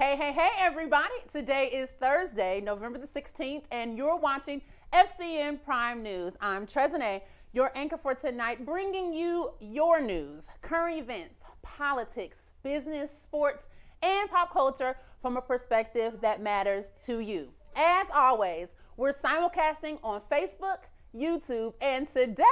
Hey, everybody. Today is Thursday, November the 16th, and you're watching FCN Prime News. I'm Trezane, your anchor for tonight, bringing you your news, current events, politics, business, sports, and pop culture from a perspective that matters to you. As always, we're simulcasting on Facebook, YouTube, and today,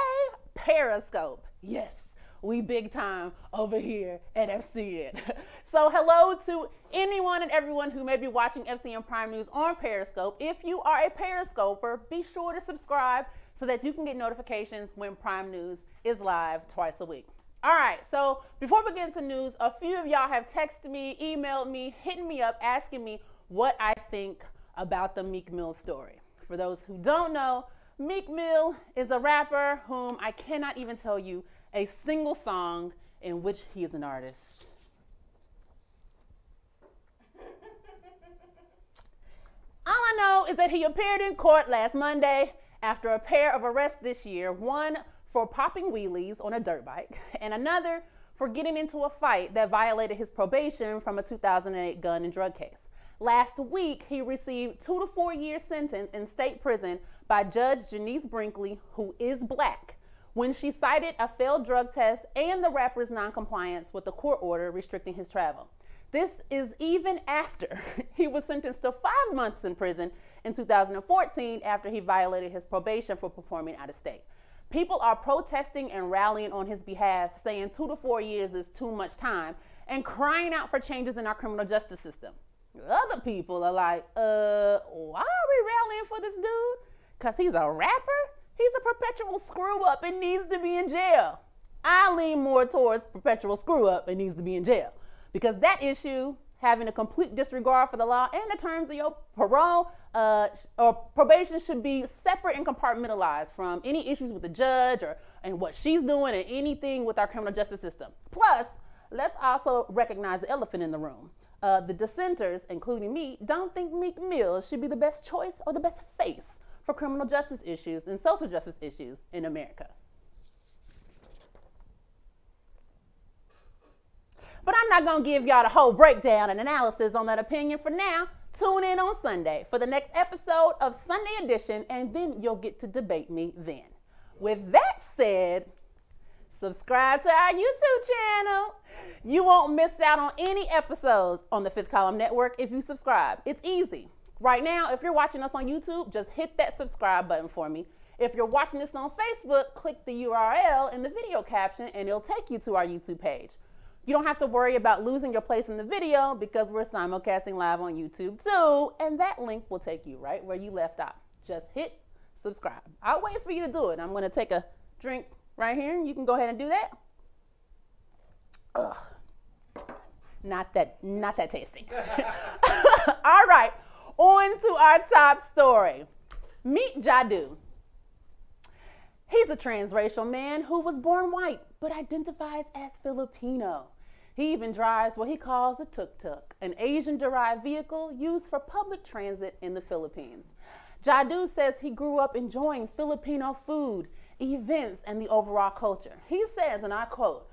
Periscope. Yes, we big time over here at FCN. So hello to anyone and everyone who may be watching FCN Prime News on Periscope. If you are a Periscoper, be sure to subscribe so that you can get notifications when Prime News is live twice a week. All right, so before we get into news, a few of y'all have texted me, emailed me, hitting me up, asking me what I think about the Meek Mill story. For those who don't know, Meek Mill is a rapper whom I cannot even tell you a single song in which he is an artist. All I know is that he appeared in court last Monday after a pair of arrests this year, one for popping wheelies on a dirt bike and another for getting into a fight that violated his probation from a 2008 gun and drug case. Last week, he received 2 to 4 year sentence in state prison by Judge Janice Brinkley, who is black, when she cited a failed drug test and the rapper's noncompliance with the court order restricting his travel. This is even after he was sentenced to 5 months in prison in 2014 after he violated his probation for performing out of state. People are protesting and rallying on his behalf, saying 2 to 4 years is too much time and crying out for changes in our criminal justice system. Other people are like, why are we rallying for this dude? Because he's a rapper? He's a perpetual screw up and needs to be in jail. I lean more towards perpetual screw up and needs to be in jail. Because that issue, having a complete disregard for the law and the terms of your parole or probation, should be separate and compartmentalized from any issues with the judge and what she's doing and anything with our criminal justice system. Plus, let's also recognize the elephant in the room. The dissenters, including me, don't think Meek Mill should be the best choice or the best face for criminal justice issues and social justice issues in America. But I'm not going to give y'all the whole breakdown and analysis on that opinion for now. Tune in on Sunday for the next episode of Sunday Edition, and then you'll get to debate me then. With that said, subscribe to our YouTube channel. You won't miss out on any episodes on the Fifth Column Network if you subscribe. It's easy. Right now, if you're watching us on YouTube, just hit that subscribe button for me. If you're watching this on Facebook, click the URL in the video caption and it'll take you to our YouTube page. You don't have to worry about losing your place in the video because we're simulcasting live on YouTube too, and that link will take you right where you left off. Just hit subscribe. I'll wait for you to do it. I'm going to take a drink right here, and you can go ahead and do that. Ugh. Not that tasty. All right, on to our top story. Meet Jadu. He's a transracial man who was born white but identifies as Filipino. He even drives what he calls a tuk-tuk, an Asian-derived vehicle used for public transit in the Philippines. Jadu says he grew up enjoying Filipino food, events, and the overall culture. He says, and I quote,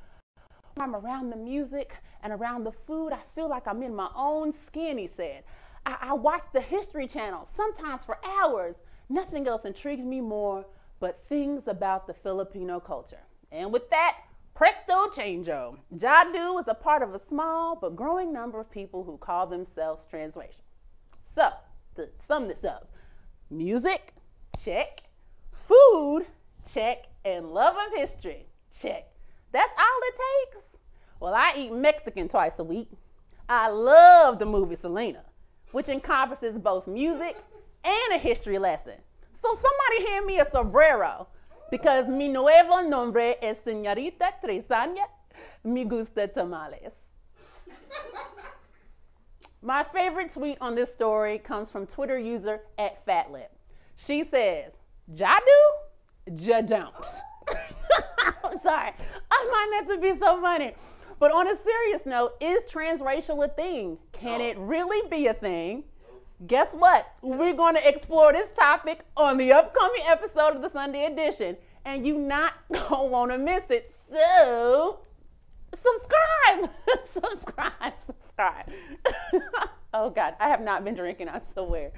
"I'm around the music and around the food, I feel like I'm in my own skin," he said. I watch the History Channel, sometimes for hours. Nothing else intrigues me more but things about the Filipino culture. And with that, presto changeo. Jadu is a part of a small but growing number of people who call themselves transracial. So, to sum this up, music, check. Food, check. And love of history, check. That's all it takes? Well, I eat Mexican twice a week. I love the movie Selena, which encompasses both music and a history lesson. So somebody hand me a sombrero, because mi nuevo nombre es Señorita Tresania, me gusta tamales. My favorite tweet on this story comes from Twitter user @Fatlip. She says, "Jadu? Jadount." I'm sorry, I find that to be so funny. But on a serious note, is transracial a thing? Can it really be a thing? Guess what? We're going to explore this topic on the upcoming episode of the Sunday Edition, and you not going to want to miss it. So, subscribe. Subscribe. Oh God, I have not been drinking, I swear.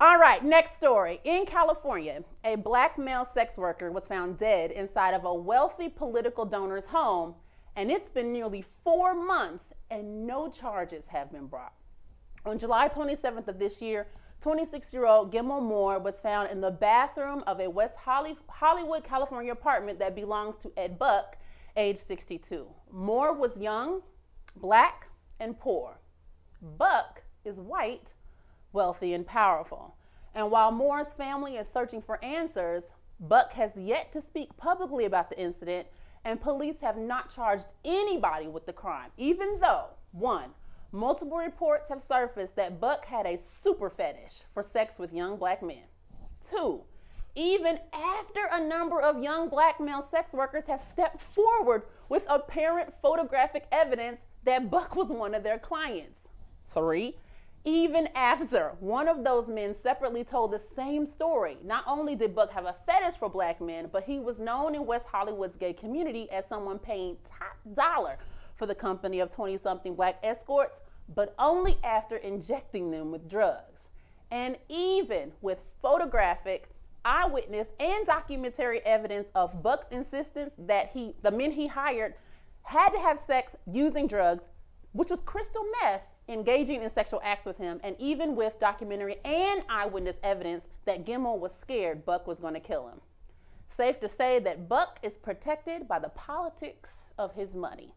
All right, next story. In California, a black male sex worker was found dead inside of a wealthy political donor's home, and it's been nearly 4 months and no charges have been brought. On July 27th of this year, 26-year-old Gilmore Moore was found in the bathroom of a West Hollywood, California apartment that belongs to Ed Buck, age 62. Moore was young, black, and poor. Buck is white, wealthy, and powerful. And while Moore's family is searching for answers, Buck has yet to speak publicly about the incident, and police have not charged anybody with the crime, even though, one, multiple reports have surfaced that Buck had a super fetish for sex with young black men. Two, even after a number of young black male sex workers have stepped forward with apparent photographic evidence that Buck was one of their clients. Three, even after one of those men separately told the same story, not only did Buck have a fetish for black men, but he was known in West Hollywood's gay community as someone paying top dollar for the company of 20-something black escorts, but only after injecting them with drugs. And even with photographic, eyewitness, and documentary evidence of Buck's insistence that the men he hired had to have sex using drugs, which was crystal meth, engaging in sexual acts with him, and even with documentary and eyewitness evidence that Gilmore was scared Buck was going to kill him. Safe to say that Buck is protected by the politics of his money.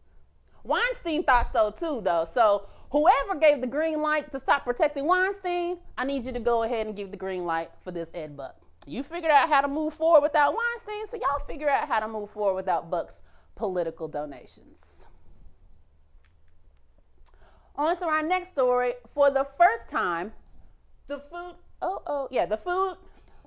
Weinstein thought so too, though. So whoever gave the green light to stop protecting Weinstein, I need you to go ahead and give the green light for this Ed Buck. You figured out how to move forward without Weinstein, so y'all figure out how to move forward without Buck's political donations. On to our next story. For the first time, the food,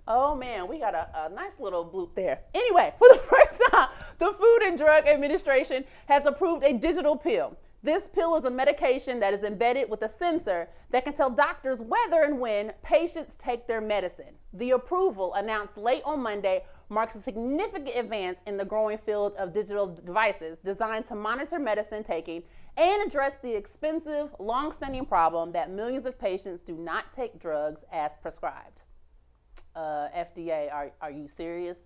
oh man, we got a nice little bloop there. Anyway, for the first time, the Food and Drug Administration has approved a digital pill. This pill is a medication that is embedded with a sensor that can tell doctors whether and when patients take their medicine. The approval, announced late on Monday, marks a significant advance in the growing field of digital devices designed to monitor medicine taking and address the expensive, long-standing problem that millions of patients do not take drugs as prescribed. FDA, are you serious?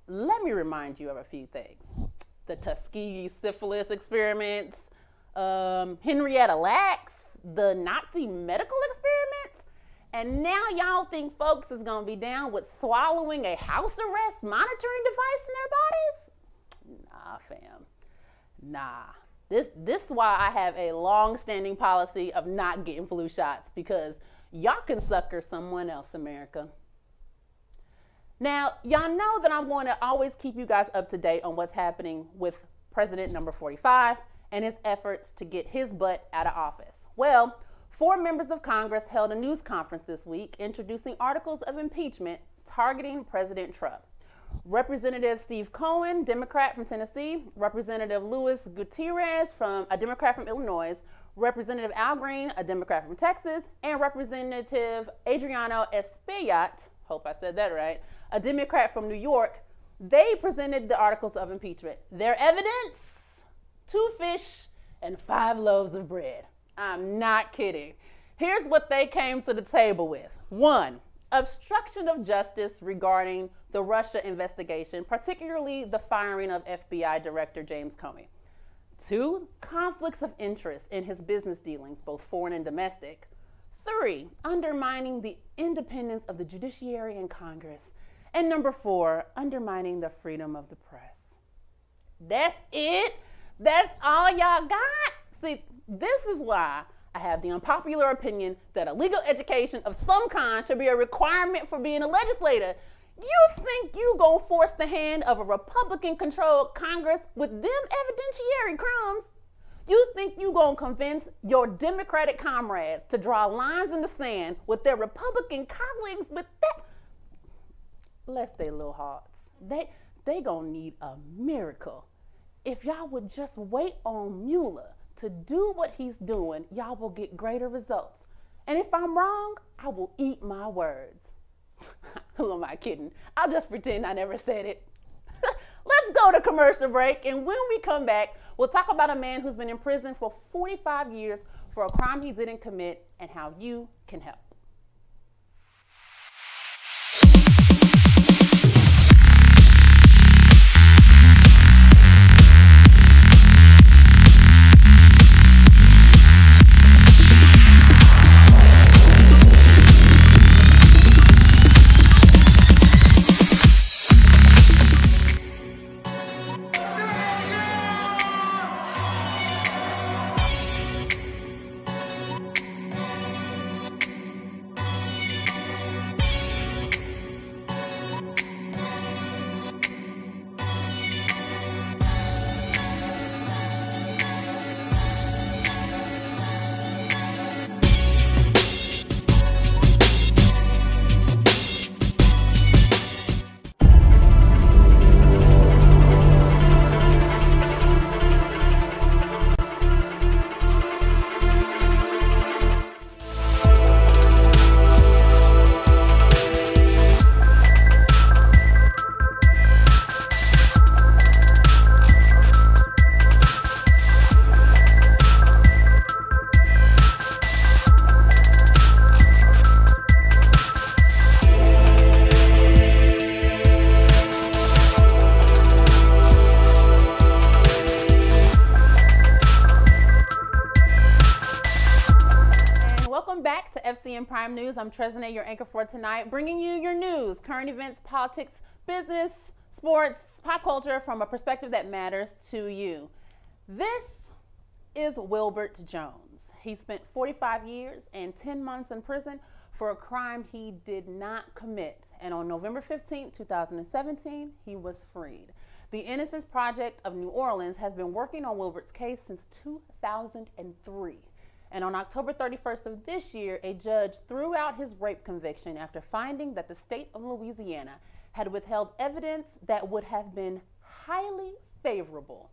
Let me remind you of a few things. The Tuskegee syphilis experiments, Henrietta Lacks, the Nazi medical experiments, and now y'all think folks is gonna be down with swallowing a house arrest monitoring device in their bodies? Nah, fam, nah. This is why I have a long-standing policy of not getting flu shots, because y'all can sucker someone else, America. Now, y'all know that I'm going to always keep you guys up to date on what's happening with President number 45 and his efforts to get his butt out of office. Well, 4 members of Congress held a news conference this week introducing articles of impeachment targeting President Trump. Representative Steve Cohen, Democrat from Tennessee, Representative Luis Gutierrez, a Democrat from Illinois, Representative Al Green, a Democrat from Texas, and Representative Adriano Espaillat, hope I said that right, a Democrat from New York. They presented the articles of impeachment. Their evidence? 2 fish and 5 loaves of bread. I'm not kidding. Here's what they came to the table with. 1, obstruction of justice regarding the Russia investigation, particularly the firing of FBI Director James Comey. 2, conflicts of interest in his business dealings, both foreign and domestic. 3, undermining the independence of the judiciary and Congress. And number 4, undermining the freedom of the press. That's it? That's all y'all got? See, this is why I have the unpopular opinion that a legal education of some kind should be a requirement for being a legislator. You think you gonna force the hand of a Republican-controlled Congress with them evidentiary crumbs? You think you gonna convince your Democratic comrades to draw lines in the sand with their Republican colleagues with that? Bless their little hearts. They gonna need a miracle. If y'all would just wait on Mueller to do what he's doing, y'all will get greater results. And if I'm wrong, I will eat my words. Who am I kidding? I'll just pretend I never said it. Let's go to commercial break, and when we come back, we'll talk about a man who's been in prison for 45 years for a crime he didn't commit and how you can help. Back to FCN Prime News. I'm Trezene, your anchor for tonight, bringing you your news, current events, politics, business, sports, pop culture from a perspective that matters to you. This is Wilbert Jones. He spent 45 years and 10 months in prison for a crime he did not commit. And on November 15, 2017, he was freed. The Innocence Project of New Orleans has been working on Wilbert's case since 2003. And on October 31st of this year, a judge threw out his rape conviction after finding that the state of Louisiana had withheld evidence that would have been highly favorable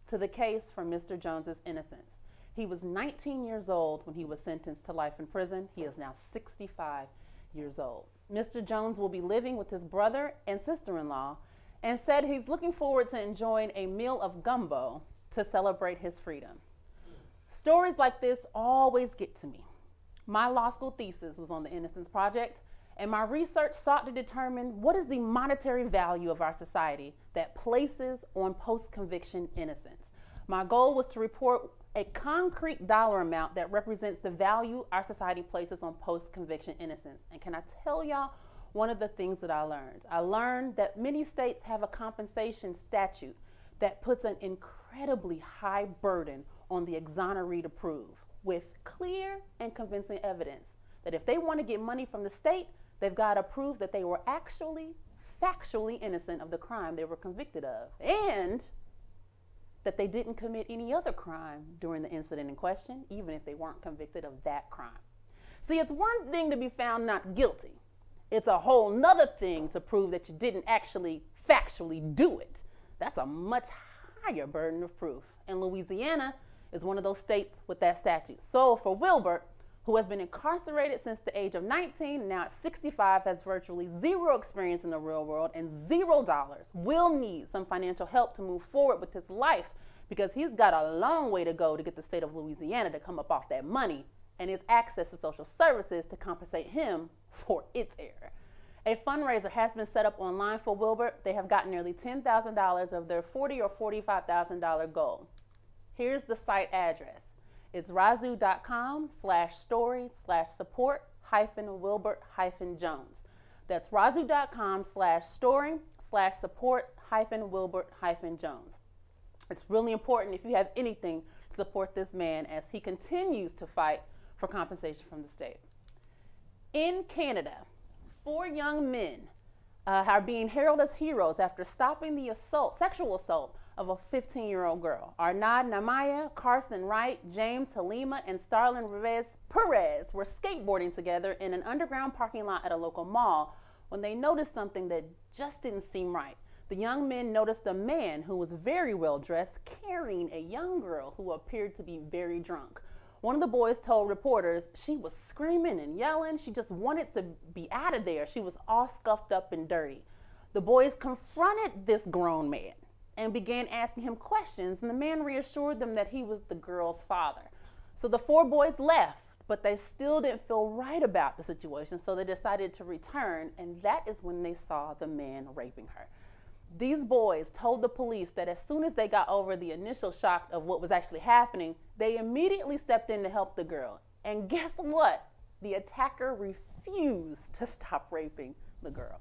to the case for Mr. Jones's innocence. He was 19 years old when he was sentenced to life in prison. He is now 65 years old. Mr. Jones will be living with his brother and sister-in-law and said he's looking forward to enjoying a meal of gumbo to celebrate his freedom. Stories like this always get to me. My law school thesis was on the Innocence Project, and my research sought to determine what is the monetary value of our society that places on post-conviction innocence. My goal was to report a concrete dollar amount that represents the value our society places on post-conviction innocence. And can I tell y'all one of the things that I learned? I learned that many states have a compensation statute that puts an incredibly high burden on the exoneree to prove with clear and convincing evidence that if they want to get money from the state, they've got to prove that they were actually factually innocent of the crime they were convicted of and that they didn't commit any other crime during the incident in question, even if they weren't convicted of that crime. See, it's one thing to be found not guilty. It's a whole nother thing to prove that you didn't actually factually do it. That's a much higher burden of proof. And Louisiana is one of those states with that statute. So for Wilbert, who has been incarcerated since the age of 19, now at 65, has virtually zero experience in the real world and $0, will need some financial help to move forward with his life because he's got a long way to go to get the state of Louisiana to come up off that money and his access to social services to compensate him for its error. A fundraiser has been set up online for Wilbert. They have gotten nearly $10,000 of their $40,000 or $45,000 goal. Here's the site address. It's razoo.com/story/support-Wilbert-Jones. That's razoo.com/story/support-Wilbert-Jones. It's really important if you have anything to support this man as he continues to fight for compensation from the state. In Canada, 4 young men are being heralded as heroes after stopping the sexual assault of a 15-year-old girl. Arnaud Namaya, Carson Wright, James Halima, and Starlin Perez were skateboarding together in an underground parking lot at a local mall when they noticed something that just didn't seem right. The young men noticed a man who was very well dressed carrying a young girl who appeared to be very drunk. One of the boys told reporters she was screaming and yelling. She just wanted to be out of there. She was all scuffed up and dirty. The boys confronted this grown man and began asking him questions, and the man reassured them that he was the girl's father. So the 4 boys left, but they still didn't feel right about the situation, so they decided to return, and that is when they saw the man raping her. These boys told the police that as soon as they got over the initial shock of what was actually happening, they immediately stepped in to help the girl. And guess what? The attacker refused to stop raping the girl.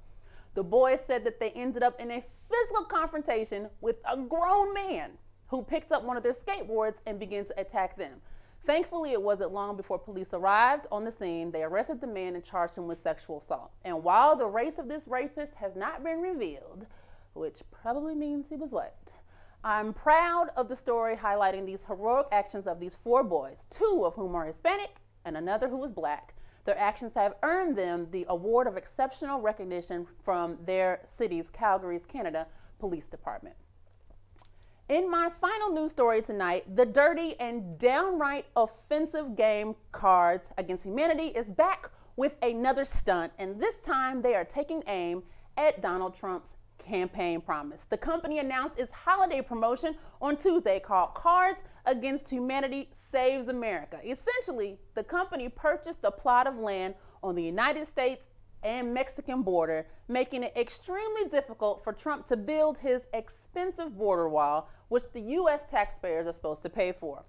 The boys said that they ended up in a physical confrontation with a grown man who picked up one of their skateboards and began to attack them. Thankfully, it wasn't long before police arrived on the scene. They arrested the man and charged him with sexual assault. And while the race of this rapist has not been revealed, which probably means he was white, I'm proud of the story highlighting these heroic actions of these 4 boys, 2 of whom are Hispanic and another who is black. Their actions have earned them the award of exceptional recognition from their city's Calgary's, Canada, Police Department. In my final news story tonight, the dirty and downright offensive game Cards Against Humanity is back with another stunt, and this time they are taking aim at Donald Trump's campaign promise. The company announced its holiday promotion on Tuesday called Cards Against Humanity Saves America. Essentially, the company purchased a plot of land on the United States and Mexican border, making it extremely difficult for Trump to build his expensive border wall, which the U.S. taxpayers are supposed to pay for.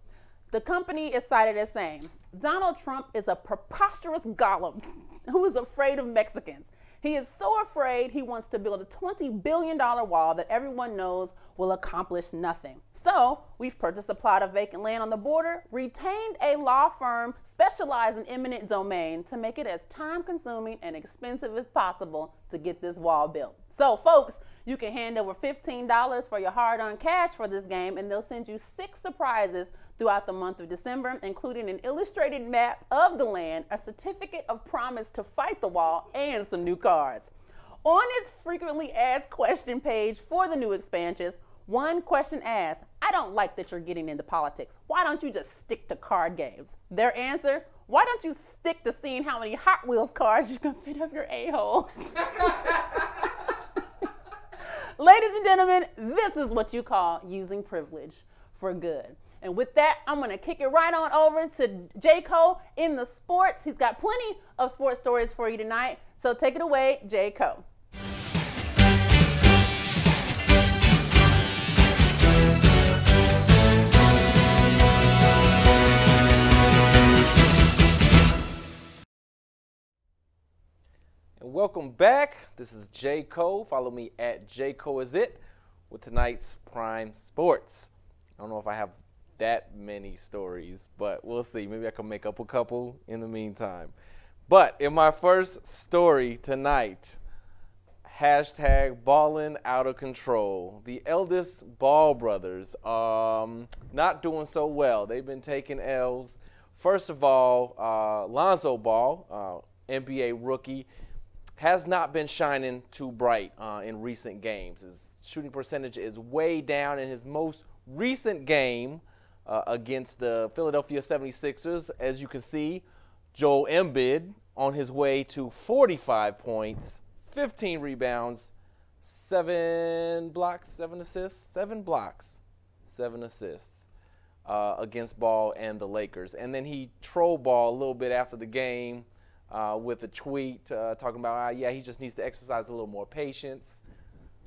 The company is cited as saying, Donald Trump is a preposterous golem who is afraid of Mexicans. He is so afraid he wants to build a $20 billion wall that everyone knows will accomplish nothing. So we've purchased a plot of vacant land on the border, retained a law firm specialized in eminent domain to make it as time-consuming and expensive as possible to get this wall built. So folks, you can hand over $15 for your hard-earned cash for this game, and they'll send you 6 surprises throughout the month of December, including an illustrated map of the land, a certificate of promise to fight the wall, and some new cards. On its frequently asked question page for the new expansions, one question asked, I don't like that you're getting into politics. Why don't you just stick to card games? Their answer, why don't you stick to seeing how many Hot Wheels cars you can fit up your a-hole? Ladies and gentlemen, this is what you call using privilege for good. And with that, I'm going to kick it right on over to J. Cole in the sports. He's got plenty of sports stories for you tonight. So take it away, J. Cole. And welcome back. This is J. Cole. Follow me at J. Cole Is It with tonight's Prime Sports. I don't know if I have that many stories, but we'll see. Maybe I can make up a couple in the meantime. But in my first story tonight, hashtag balling out of control. The eldest Ball brothers not doing so well. They've been taking L's. First of all, Lonzo Ball, NBA rookie, has not been shining too bright in recent games. His shooting percentage is way down in his most recent game against the Philadelphia 76ers. As you can see, Joel Embiid on his way to 45 points, 15 rebounds, 7 blocks, 7 assists, 7 blocks, 7 assists against Ball and the Lakers. And then he trolled Ball a little bit after the game with a tweet talking about, yeah, he just needs to exercise a little more patience.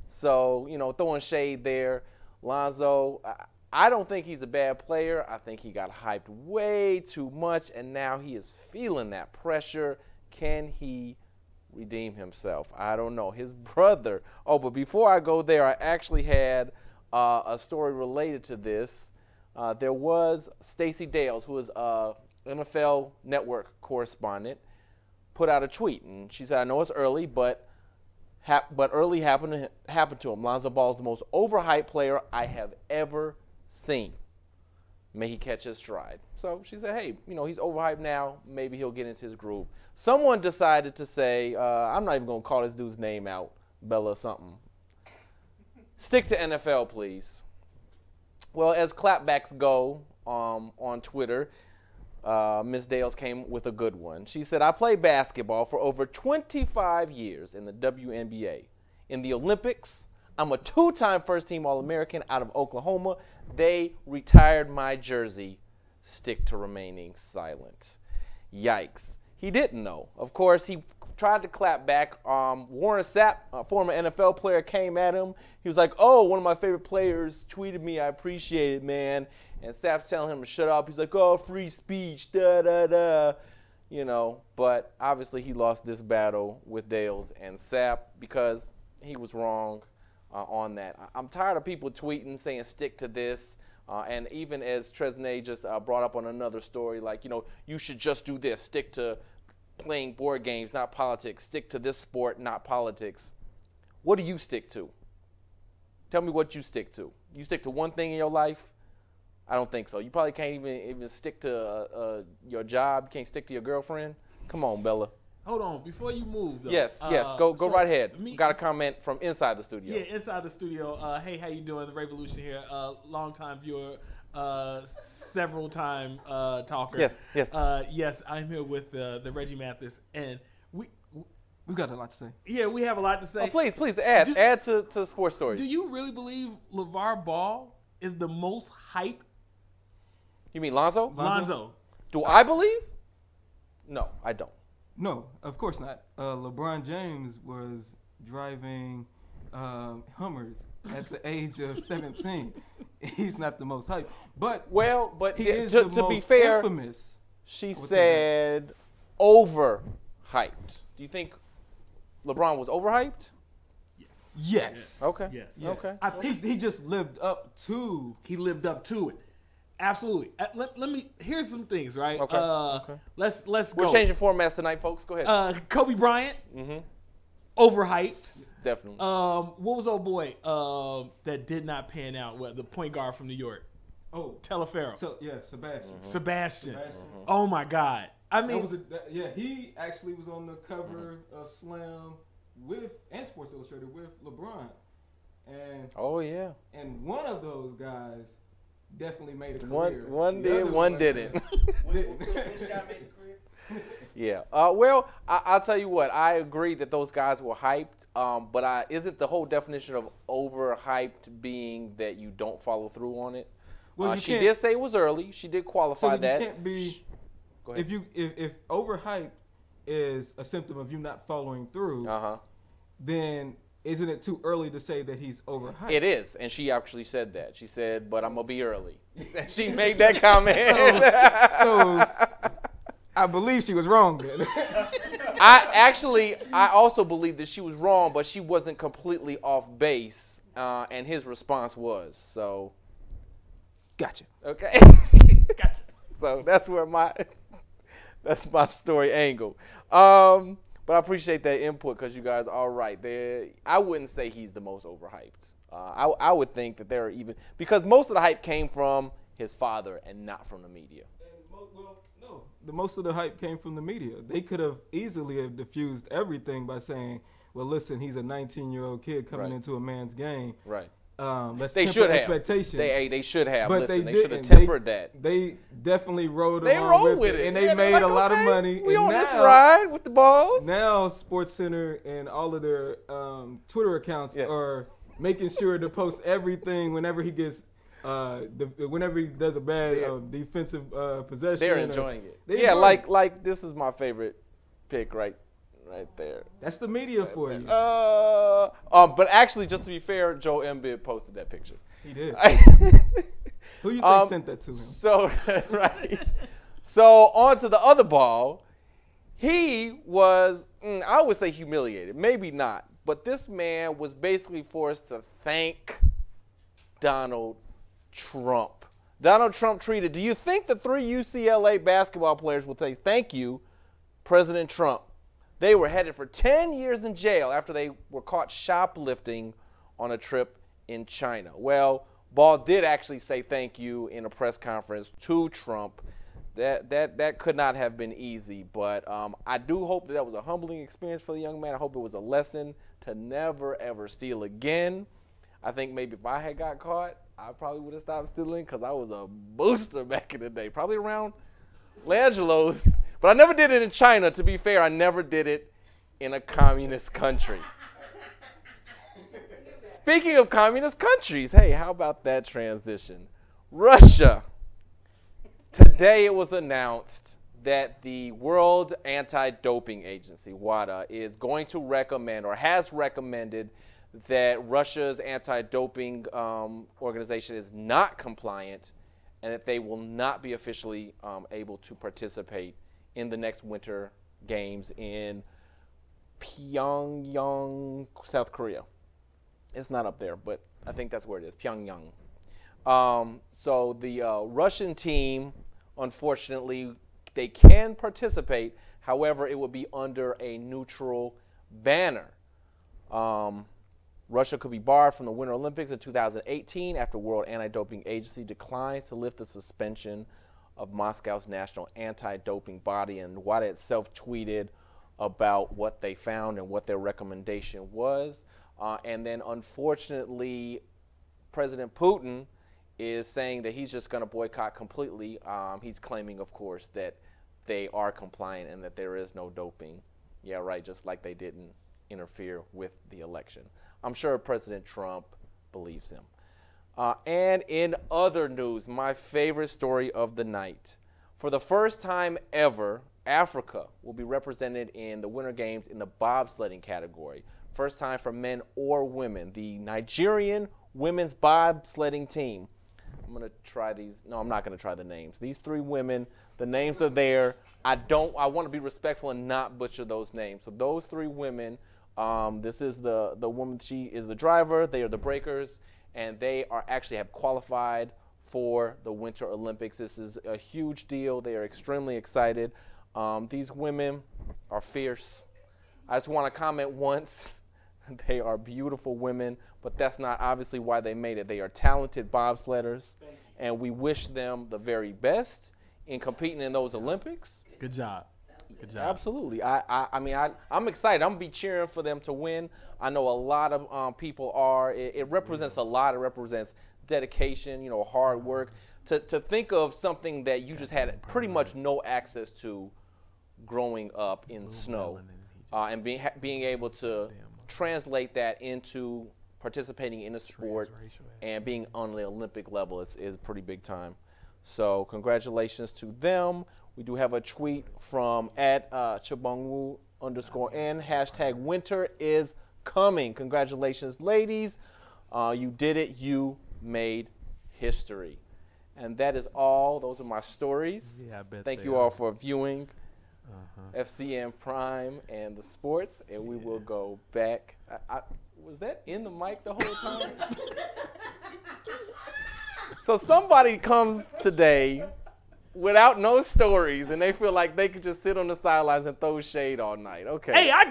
So, you know, throwing shade there. Lonzo, I don't think he's a bad player. I think he got hyped way too much, and now he is feeling that pressure. Can he redeem himself? I don't know. His brother. Oh, but before I go there, I actually had a story related to this. There was Stacey Dales, who is an NFL Network correspondent, put out a tweet, and she said, I know it's early, but early happened to him. Lonzo Ball is the most overhyped player I have ever seen. May he catch his stride. So she said, hey, you know, he's overhyped now. Maybe he'll get into his groove. Someone decided to say, I'm not even going to call this dude's name out, Bella something. Stick to NFL, please. Well, as clapbacks go on Twitter, Ms. Dales came with a good one. She said, I played basketball for over 25 years in the WNBA. In the Olympics, I'm a 2-time first-team All-American out of Oklahoma. They retired my jersey. Stick to remaining silent. Yikes. He didn't, though. Of course, he tried to clap back. Warren Sapp, a former NFL player, came at him. He was like, oh, one of my favorite players tweeted me. I appreciate it, man. And Sapp's telling him to shut up. He's like, oh, free speech, da-da-da. You know, but obviously he lost this battle with Dales and Sapp because he was wrong on that. I'm tired of people tweeting, saying stick to this. And even as Tresnay just brought up on another story, like, you know, you should just do this. Stick to playing board games, not politics. Stick to this sport, not politics. What do you stick to? Tell me what you stick to. You stick to one thing in your life? I don't think so. You probably can't even stick to your job. You can't stick to your girlfriend. Come on, Bella. Hold on, before you move, though. Yes, go right ahead. Got a comment from inside the studio. Yeah, inside the studio. Hey, how you doing? The Revolution here. Long-time viewer, several-time talker. Yes. Yes, I'm here with the Reggie Mathis, and we've got a lot to say. Yeah, we have a lot to say. Oh, please add to sports stories. Do you really believe LeVar Ball is the most hyped? You mean Lonzo? Lonzo. Do I believe? No, I don't. No, of course not. LeBron James was driving Hummers at the age of 17. He's not the most hyped, but he is the to most be fair, infamous. She said overhyped. Do you think LeBron was overhyped? Yes. Okay. Yes. Okay. He just lived up to. He lived up to it. Absolutely. Let me. Here's some things, right? Okay. Let's go. We're changing formats tonight, folks. Go ahead. Kobe Bryant. Overhyped. Definitely. What was old boy that did not pan out? What, the point guard from New York? Oh, Telefero. Sebastian. Sebastian. Oh my God. I mean, he actually was on the cover of Slam and Sports Illustrated with LeBron, and and one of those guys definitely made a career. One did, one didn't. Which guy made the career? Yeah. Well, I'll tell you what. I agree that those guys were hyped, but isn't the whole definition of overhyped being that you don't follow through on it? Well, she did say it was early. She did qualify so that. You can't be. Go ahead. If overhyped is a symptom of you not following through, then isn't it too early to say that he's overhyped? It is, and she actually said that. She said, "But I'm gonna be early." She made that comment. so I believe she was wrong then. I also believe that she was wrong, but she wasn't completely off base, and his response was so. Gotcha. Okay. gotcha. So that's my story angle. But I appreciate that input because you guys are right. I wouldn't say he's the most overhyped. I would think that there are even – because most of the hype came from his father and not from the media. No. Most of the hype came from the media. They could have easily have diffused everything by saying, well, listen, he's a 19-year-old kid coming into a man's game. Right. They should have expectations. They should have. But they should have didn't. tempered that. They definitely rode with it, and they made a lot of money. We and on this ride with the balls. Now SportsCenter and all of their Twitter accounts are making sure to post everything whenever he gets. Whenever he does a bad defensive possession, they're enjoying it. Like this is my favorite pick right there. That's the media for you. But actually, just to be fair, Joel Embiid posted that picture. He did. Who you think sent that to him? So So on to the other ball. He was, I would say humiliated. Maybe not. But this man was basically forced to thank Donald Trump. Donald Trump tweeted, "Do you think the 3 UCLA basketball players will say thank you, President Trump? They were headed for 10 years in jail after they were caught shoplifting on a trip in China." Well, Ball did actually say thank you in a press conference to Trump. That could not have been easy, but I do hope that was a humbling experience for the young man. I hope it was a lesson to never, ever steal again. I think maybe if I had got caught, I probably would have stopped stealing because I was a booster back in the day, probably around Langelo's. But I never did it in China. To be fair, I never did it in a communist country. Speaking of communist countries, hey, how about that transition? Russia. Today it was announced that the World Anti-Doping Agency, WADA, is going to recommend or has recommended that Russia's anti-doping organization is not compliant and that they will not be officially able to participate in the next Winter Games in Pyongyang, South Korea. It's not up there, but I think that's where it is, Pyongyang. So the Russian team, unfortunately, they can participate. However, it will be under a neutral banner. Russia could be barred from the Winter Olympics in 2018 after World Anti-Doping Agency declines to lift the suspension of Moscow's national anti-doping body. And WADA itself tweeted about what they found and what their recommendation was. And then, unfortunately, President Putin is saying that he's just going to boycott completely. He's claiming, of course, that they are compliant and that there is no doping. Yeah, right, just like they didn't interfere with the election. I'm sure President Trump believes him. And in other news, my favorite story of the night. For the first time ever, Africa will be represented in the Winter Games in the bobsledding category. First time for men or women. The Nigerian women's bobsledding team. I'm going to try these. No, I'm not going to try the names. These three women, the names are there. I want to be respectful and not butcher those names. So those three women, this is the woman, she is the driver, they are the breakers, and they actually have qualified for the Winter Olympics. This is a huge deal. They are extremely excited. These women are fierce. I just want to comment once. They are beautiful women, but that's not obviously why they made it. They are talented bobsledders, and we wish them the very best in competing in those Olympics. Good job. Good job. Absolutely. I'm excited. I'm going to be cheering for them to win. I know a lot of people are. It represents a lot. It represents dedication, hard work. To think of something that you just had pretty much no access to growing up in snow, and being able to translate that into participating in a sport and being on the Olympic level is pretty big time. So congratulations to them. We do have a tweet from @Chabongwu_N, #winter is coming. Congratulations, ladies. You did it. You made history. And that is all. Those are my stories. Yeah, I bet. Thank you all for viewing FCN Prime and the sports. And we will go back. Was that in the mic the whole time? So somebody comes today without no stories, and they feel like they could just sit on the sidelines and throw shade all night. Okay. Hey, I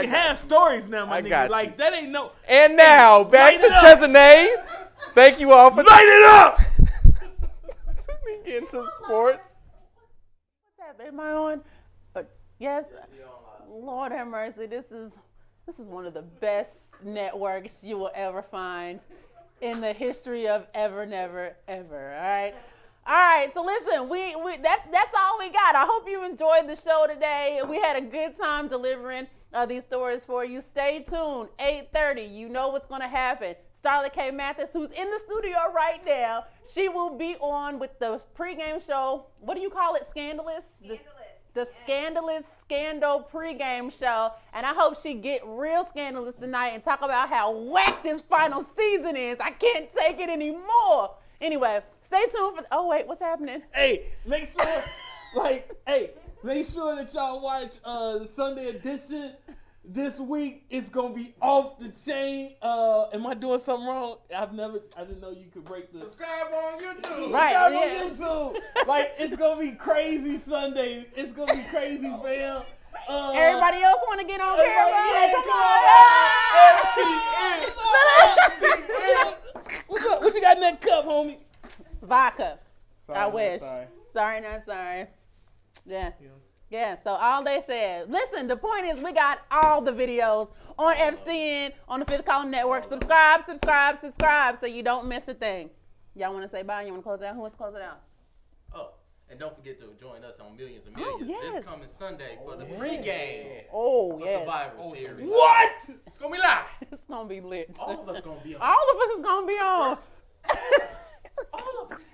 can have stories now, my nigga. Like, that ain't no. And now, back to Chesney. Thank you all for light it up. We get into sports. What's happening? Am I on? Yes. Lord have mercy. This is one of the best networks you will ever find in the history of ever, never, ever. All right. All right, so listen, that's all we got. I hope you enjoyed the show today. We had a good time delivering these stories for you. Stay tuned, 8:30. You know what's going to happen. Starlet K. Mathis, who's in the studio right now, she will be on with the pregame show. What do you call it? Scandalous? The Scandalous Scandal pregame show. And I hope she get real scandalous tonight and talk about how whack this final season is. I can't take it anymore. Anyway, stay tuned for. Oh wait, what's happening? Hey, make sure that y'all watch the Sunday edition this week. It's gonna be off the chain. Am I doing something wrong? I didn't know you could break the. Subscribe on YouTube. Right, Subscribe on YouTube. Like, it's gonna be crazy Sunday. It's gonna be crazy, fam. Everybody else want to get on camera? Yeah, Come on. What's up? What you got in that cup, homie? Vodka. Sorry, I wish. Sorry, not sorry. Yeah, so all they said. Listen, the point is we got all the videos on FCN, on the Fifth Column Network. Subscribe so you don't miss a thing. Y'all want to say bye? You want to close it out? Who wants to close it out? And don't forget to join us on Millions and Millions this coming Sunday for the pregame for Survivor Series. What? It's gonna be live. It's gonna be lit. All of us gonna be on. All of us is gonna be on. All of us.